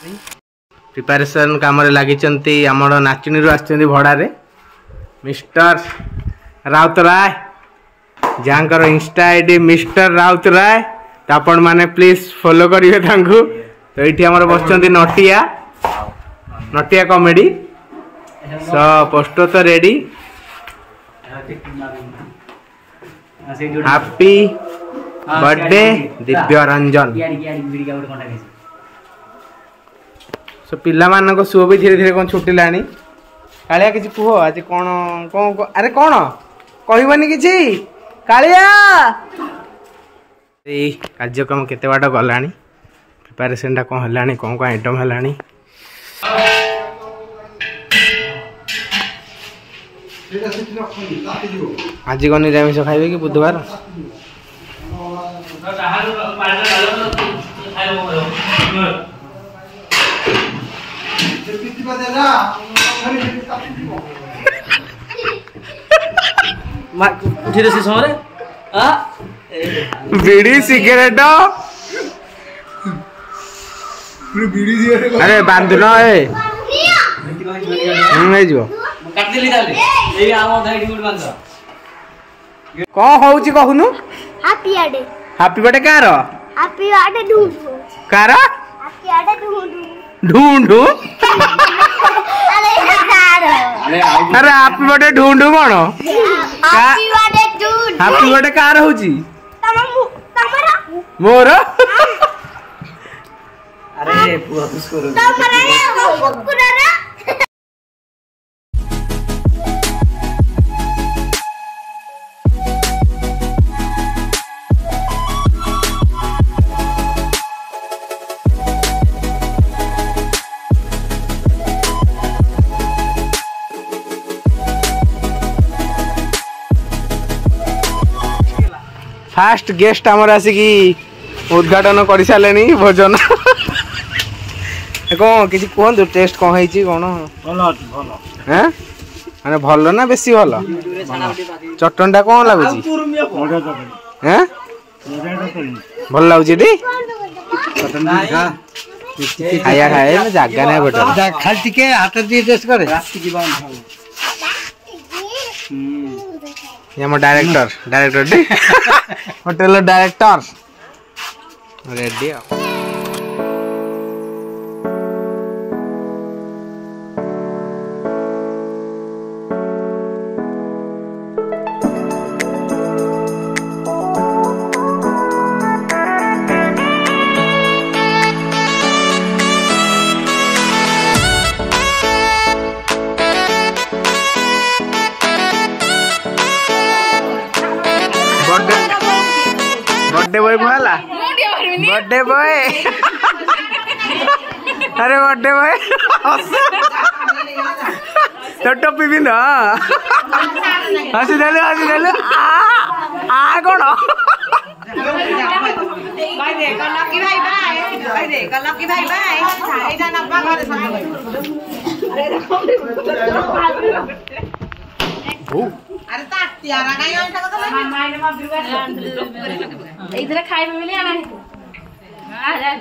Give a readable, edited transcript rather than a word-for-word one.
Preparation काम लगी आमर नाचुनी आसछन्ती भड़ारे मिस्टर राउतराय जहाँकर इंस्टा आईडी मिस्टर राउतराय तो आपण माने प्लीज फॉलो करिवे तांकु। तो ये बस नटिया नटिया कॉमेडी सो पोस्टर तो ready. Happy birthday Divya Ranjan. सो पिला मान शो भी धीरे धीरे कौन छुटिलानी कालिया किसी कुह आज कौन कौन अरे कौन कहबनी किसी कालिया कार्यक्रम केते बाट गलानी प्रिपरेशन टा कौन है कौन कौन आइटम है आज कौन निरामिष खाइबे कि बुधवार बीड़ी सिगरेट अरे बांधन कौन हूँ कहूनु हैप्पी बर्थडे कार कार ढूंढू अरे हैप्पी बर्थडे ढूंढू कौन हैप्पी बर्थडे कार हूँ मोर अरे फास्ट गेस्ट आमर आसिकी उद्घाटन कर सारे भोजन कौन किसी कहतु टेस्ट कौन है कौन माने भल ना बेसी भल चटन टा कौन लगुच भल लगुच खाया खाए जगह ना गोटे खाली हाथ दिए टेस्ट करे director hotel director ready birthday boy बोला बर्थडे बॉय अरे बर्थडे बॉय तो टोपी भी ना हसी देलु आ कौन अरे ताटियारा का ये ऐसा करो मामा ने मां बिरवा इधर खाई में ले आना है